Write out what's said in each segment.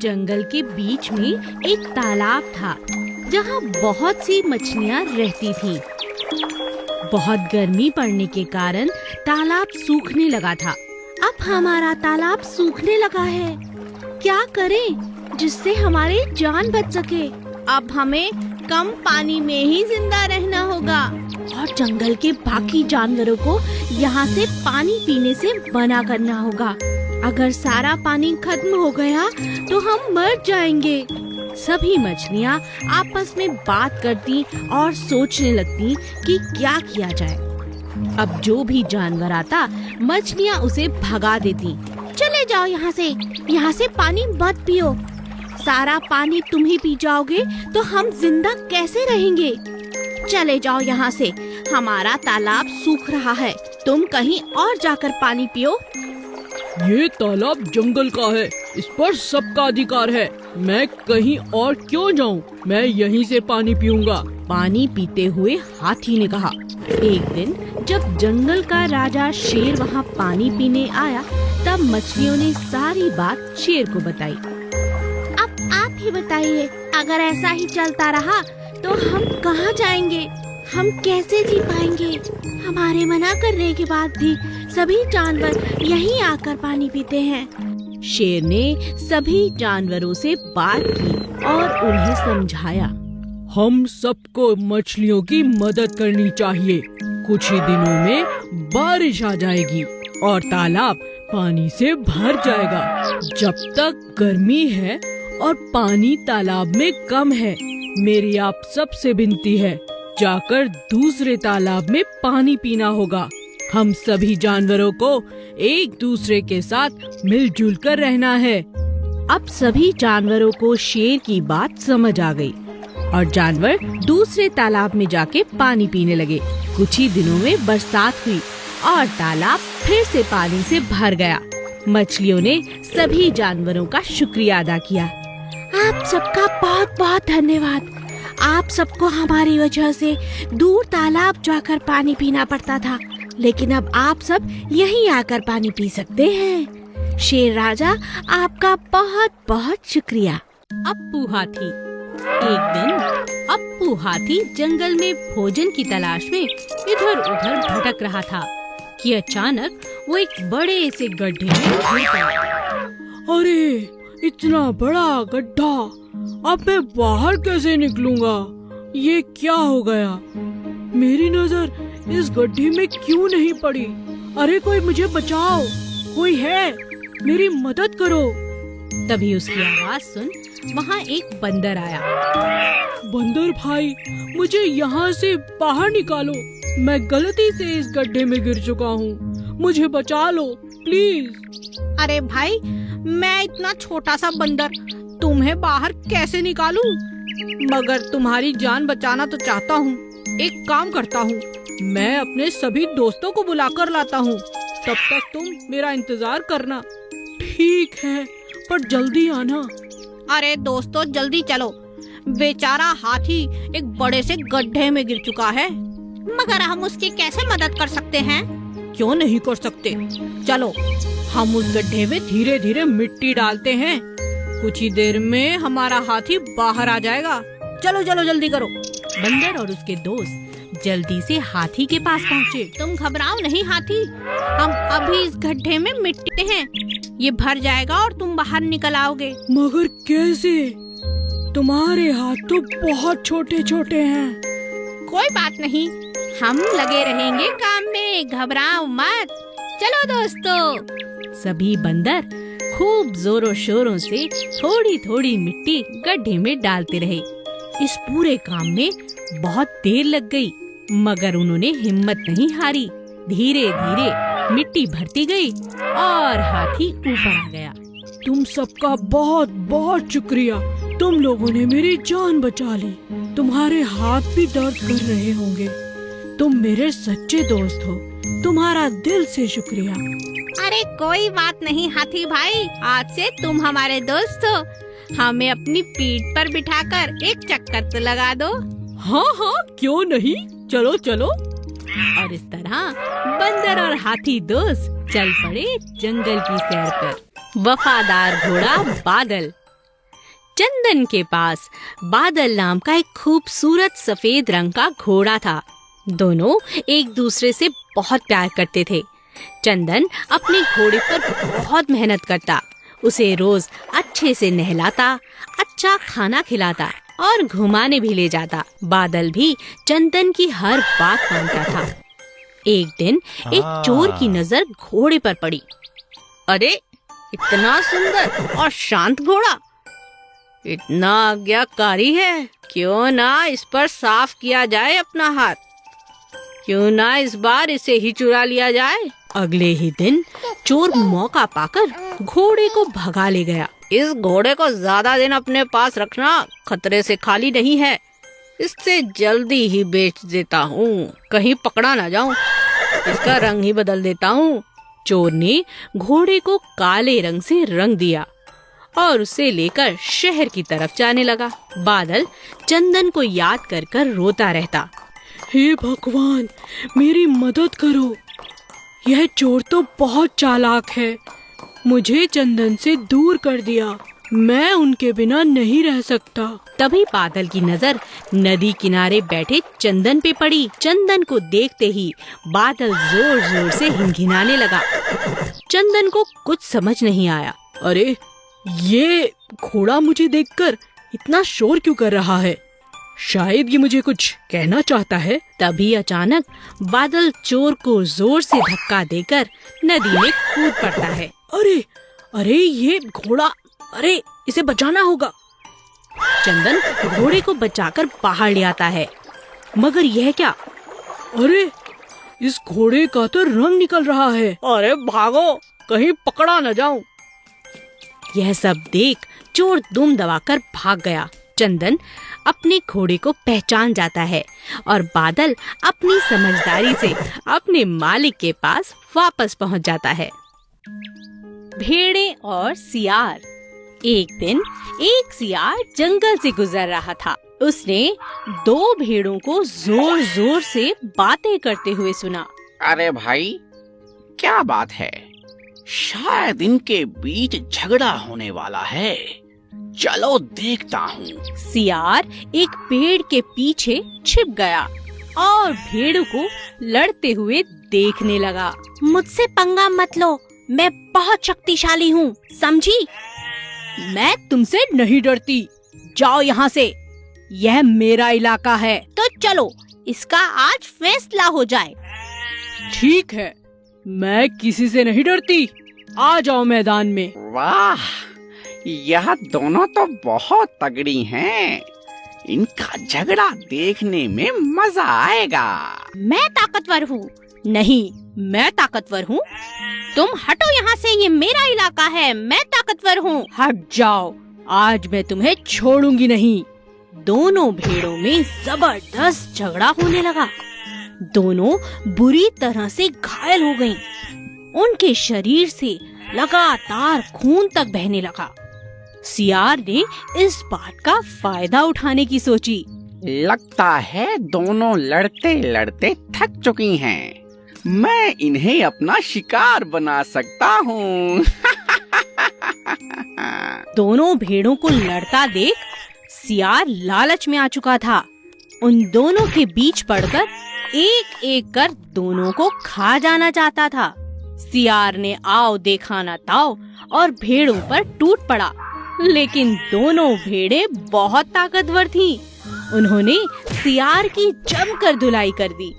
जंगल के बीच में एक तालाब था जहाँ बहुत सी मछलियाँ रहती थीं। बहुत गर्मी पड़ने के कारण तालाब सूखने लगा था। अब हमारा तालाब सूखने लगा है, क्या करें जिससे हमारी जान बच सके। अब हमें कम पानी में ही जिंदा रहना होगा और जंगल के बाकी जानवरों को यहाँ से पानी पीने से मना करना होगा। अगर सारा पानी खत्म हो गया तो हम मर जाएंगे। सभी मछलियाँ आपस में बात करती और सोचने लगती कि क्या किया जाए। अब जो भी जानवर आता मछलियाँ उसे भगा देती। चले जाओ यहाँ से पानी मत पियो। सारा पानी तुम ही पी जाओगे तो हम जिंदा कैसे रहेंगे। चले जाओ यहाँ से, हमारा तालाब सूख रहा है, तुम कहीं और जाकर पानी पियो। ये तालाब जंगल का है, इस पर सबका अधिकार है। मैं कहीं और क्यों जाऊँ, मैं यहीं से पानी पीऊंगा। पानी पीते हुए हाथी ने कहा। एक दिन जब जंगल का राजा शेर वहाँ पानी पीने आया तब मछलियों ने सारी बात शेर को बताई। अब आप ही बताइए, अगर ऐसा ही चलता रहा तो हम कहाँ जाएंगे, हम कैसे जी पाएंगे। हमारे मना करने के बाद भी सभी जानवर यहीं आकर पानी पीते हैं। शेर ने सभी जानवरों से बात की और उन्हें समझाया। हम सबको मछलियों की मदद करनी चाहिए। कुछ ही दिनों में बारिश आ जाएगी और तालाब पानी से भर जाएगा। जब तक गर्मी है और पानी तालाब में कम है, मेरी आप सबसे विनती है, जाकर दूसरे तालाब में पानी पीना होगा। हम सभी जानवरों को एक दूसरे के साथ मिलजुल कर रहना है। अब सभी जानवरों को शेर की बात समझ आ गई और जानवर दूसरे तालाब में जाके पानी पीने लगे। कुछ ही दिनों में बरसात हुई और तालाब फिर से पानी से भर गया। मछलियों ने सभी जानवरों का शुक्रिया अदा किया। आप सबका बहुत बहुत धन्यवाद। आप सबको हमारी वजह से दूर तालाब जाकर पानी पीना पड़ता था, लेकिन अब आप सब यहीं आकर पानी पी सकते हैं। शेर राजा, आपका बहुत बहुत शुक्रिया। अप्पू हाथी। एक दिन अप्पू हाथी जंगल में भोजन की तलाश में इधर उधर भटक रहा था कि अचानक वो एक बड़े से गड्ढे में गिर पड़ा। अरे, इतना बड़ा गड्ढा, अब मैं बाहर कैसे निकलूंगा। ये क्या हो गया, मेरी नजर इस गड्ढे में क्यों नहीं पड़ी। अरे कोई मुझे बचाओ, कोई है, मेरी मदद करो। तभी उसकी आवाज सुन वहाँ एक बंदर आया। बंदर भाई, मुझे यहाँ से बाहर निकालो, मैं गलती से इस गड्ढे में गिर चुका हूँ, मुझे बचा लो प्लीज। अरे भाई, मैं इतना छोटा सा बंदर तुम्हें बाहर कैसे निकालूं? मगर तुम्हारी जान बचाना तो चाहता हूँ। एक काम करता हूँ, मैं अपने सभी दोस्तों को बुलाकर लाता हूँ, तब तक तुम मेरा इंतजार करना। ठीक है, पर जल्दी आना। अरे दोस्तों, जल्दी चलो, बेचारा हाथी एक बड़े से गड्ढे में गिर चुका है, मगर हम उसकी कैसे मदद कर सकते हैं? क्यों नहीं कर सकते, चलो हम उस गड्ढे में धीरे धीरे मिट्टी डालते हैं, कुछ ही देर में हमारा हाथी बाहर आ जाएगा। चलो चलो जल्दी करो। बंदर और उसके दोस्त जल्दी से हाथी के पास पहुँचे। तुम घबराओ नहीं हाथी, हम अभी इस गड्ढे में मिट्टी हैं, ये भर जाएगा और तुम बाहर निकल आओगे। मगर कैसे, तुम्हारे हाथ तो बहुत छोटे छोटे हैं। कोई बात नहीं, हम लगे रहेंगे काम में, घबराओ मत। चलो दोस्तों। सभी बंदर खूब जोरों शोरों से थोड़ी थोड़ी मिट्टी गड्ढे में डालते रहे। इस पूरे काम में बहुत देर लग गई, मगर उन्होंने हिम्मत नहीं हारी। धीरे धीरे मिट्टी भरती गई और हाथी ऊपर आ गया। तुम सबका बहुत बहुत शुक्रिया, तुम लोगों ने मेरी जान बचा ली। तुम्हारे हाथ भी दर्द कर रहे होंगे, तुम मेरे सच्चे दोस्त हो, तुम्हारा दिल से शुक्रिया। अरे कोई बात नहीं हाथी भाई, आज से तुम हमारे दोस्त हो, हमें अपनी पीठ पर बिठाकर एक चक्कर तो लगा दो। हाँ हाँ, क्यों नहीं, चलो चलो। और इस तरह बंदर और हाथी दोस्त चल पड़े जंगल की सैर पर। वफादार घोड़ा बादल। चंदन के पास बादल नाम का एक खूबसूरत सफेद रंग का घोड़ा था। दोनों एक दूसरे से बहुत प्यार करते थे। चंदन अपने घोड़े पर बहुत मेहनत करता, उसे रोज अच्छे से नहलाता, अच्छा खाना खिलाता और घुमाने भी ले जाता। बादल भी चंदन की हर बात मानता था। एक दिन एक चोर की नजर घोड़े पर पड़ी। अरे, इतना सुंदर और शांत घोड़ा, इतना आज्ञाकारी है, क्यों ना इस पर साफ किया जाए अपना हाथ, क्यों ना इस बार इसे ही चुरा लिया जाए। अगले ही दिन चोर मौका पाकर घोड़े को भगा ले गया। इस घोड़े को ज्यादा दिन अपने पास रखना खतरे से खाली नहीं है, इससे जल्दी ही बेच देता हूँ, कहीं पकड़ा ना जाऊं, इसका रंग ही बदल देता हूँ। चोर ने घोड़े को काले रंग से रंग दिया और उसे लेकर शहर की तरफ जाने लगा। बादल चंदन को याद कर कर रोता रहता। हे भगवान, मेरी मदद करो, यह चोर तो बहुत चालाक है, मुझे चंदन से दूर कर दिया, मैं उनके बिना नहीं रह सकता। तभी बादल की नजर नदी किनारे बैठे चंदन पे पड़ी। चंदन को देखते ही बादल जोर जोर से हिनहिनाने लगा। चंदन को कुछ समझ नहीं आया। अरे, ये घोड़ा मुझे देखकर इतना शोर क्यों कर रहा है? शायद ये मुझे कुछ कहना चाहता है। तभी अचानक बादल चोर को जोर से धक्का देकर नदी में कूद पड़ता है। अरे अरे, ये घोड़ा, अरे इसे बचाना होगा। चंदन घोड़े को बचाकर बाहर ले आता है, मगर यह क्या? अरे, इस घोड़े का तो रंग निकल रहा है। अरे भागो, कहीं पकड़ा न जाऊं। यह सब देख चोर दुम दबाकर भाग गया। चंदन अपने घोड़े को पहचान जाता है और बादल अपनी समझदारी से अपने मालिक के पास वापस पहुंच जाता है। भेड़ें और सियार। एक दिन एक सियार जंगल से गुजर रहा था। उसने दो भेड़ों को जोर जोर से बातें करते हुए सुना। अरे भाई, क्या बात है? शायद इनके बीच झगड़ा होने वाला है, चलो देखता हूँ। सियार एक पेड़ के पीछे छिप गया और भेड़ों को लड़ते हुए देखने लगा। मुझसे पंगा मत लो, मैं बहुत शक्तिशाली हूँ, समझी? मैं तुमसे नहीं डरती, जाओ यहाँ से, यह मेरा इलाका है। तो चलो, इसका आज फैसला हो जाए। ठीक है, मैं किसी से नहीं डरती, आ जाओ मैदान में। वाह, यह दोनों तो बहुत तगड़ी हैं, इनका झगड़ा देखने में मजा आएगा। मैं ताकतवर हूँ। नहीं, मैं ताकतवर हूँ। तुम हटो यहाँ से, ये मेरा इलाका है, मैं ताकतवर हूँ। हट जाओ, आज मैं तुम्हें छोड़ूंगी नहीं। दोनों भेड़ों में जबरदस्त झगड़ा होने लगा। दोनों बुरी तरह से घायल हो गईं। उनके शरीर से लगातार खून तक बहने लगा। सियार ने इस बात का फायदा उठाने की सोची। लगता है दोनों लड़ते लड़ते थक चुकी हैं, मैं इन्हें अपना शिकार बना सकता हूँ। दोनों भेड़ों को लड़ता देख सियार लालच में आ चुका था। उन दोनों के बीच पड़कर एक एक कर दोनों को खा जाना चाहता था। सियार ने आओ देखा ना ताओ और भेड़ों पर टूट पड़ा, लेकिन दोनों भेड़ें बहुत ताकतवर थीं। उन्होंने सियार की जमकर धुलाई कर दी।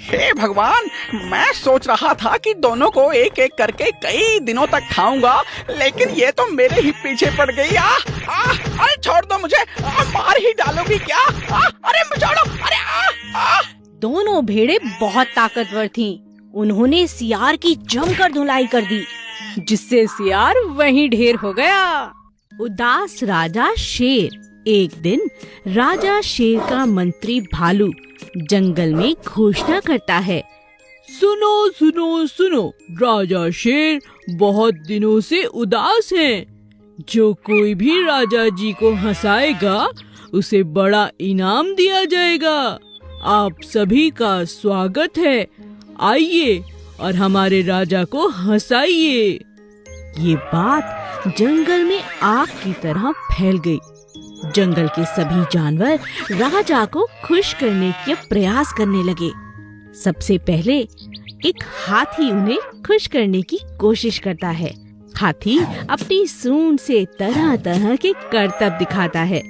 हे भगवान, मैं सोच रहा था कि दोनों को एक एक करके कई दिनों तक खाऊंगा, लेकिन ये तो मेरे ही पीछे पड़ गई। अरे छोड़ दो मुझे, मार ही डालोगी क्या? अरे छोड़ो, अरे दोनों भेड़ें बहुत ताकतवर थीं। उन्होंने सियार की जमकर धुलाई कर दी, जिससे सियार वहीं ढेर हो गया। उदास राजा शेर। एक दिन राजा शेर का मंत्री भालू जंगल में घोषणा करता है। सुनो सुनो सुनो, राजा शेर बहुत दिनों से उदास हैं। जो कोई भी राजा जी को हंसाएगा उसे बड़ा इनाम दिया जाएगा। आप सभी का स्वागत है, आइए और हमारे राजा को हंसाइए। ये बात जंगल में आग की तरह फैल गई। जंगल के सभी जानवर राजा को खुश करने के प्रयास करने लगे। सबसे पहले एक हाथी उन्हें खुश करने की कोशिश करता है। हाथी अपनी सूंड से तरह तरह के करतब दिखाता है,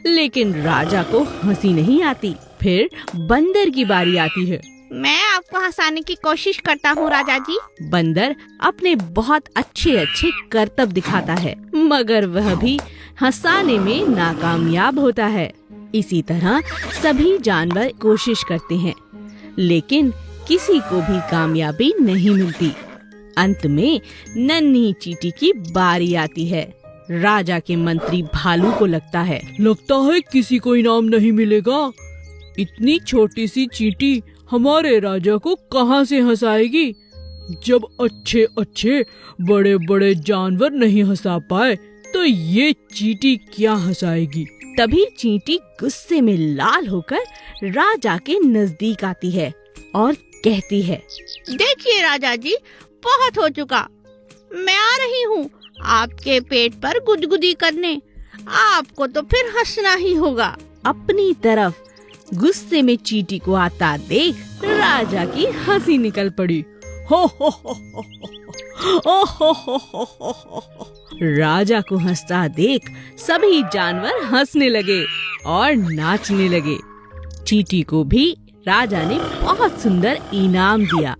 लेकिन राजा को हंसी नहीं आती। फिर बंदर की बारी आती है। मैं आपको हंसाने की कोशिश करता हूँ राजा जी। बंदर अपने बहुत अच्छे अच्छे करतब दिखाता है, मगर वह भी हंसाने में नाकामयाब होता है। इसी तरह सभी जानवर कोशिश करते हैं, लेकिन किसी को भी कामयाबी नहीं मिलती। अंत में नन्ही चींटी की बारी आती है। राजा के मंत्री भालू को लगता है किसी को इनाम नहीं मिलेगा। इतनी छोटी सी चींटी हमारे राजा को कहाँ से हंसाएगी? जब अच्छे अच्छे बड़े बड़े जानवर नहीं हंसा पाए तो ये चींटी क्या हंसाएगी? तभी चींटी गुस्से में लाल होकर राजा के नजदीक आती है और कहती है, देखिए राजा जी, बहुत हो चुका। मैं आ रही हूँ आपके पेट पर गुदगुदी करने। आपको तो फिर हंसना ही होगा। अपनी तरफ गुस्से में चींटी को आता देख राजा की हंसी निकल पड़ी। हो हो हो हो हो हो हो हो हो हो। राजा को हंसता देख सभी जानवर हंसने लगे और नाचने लगे। चींटी को भी राजा ने बहुत सुंदर इनाम दिया।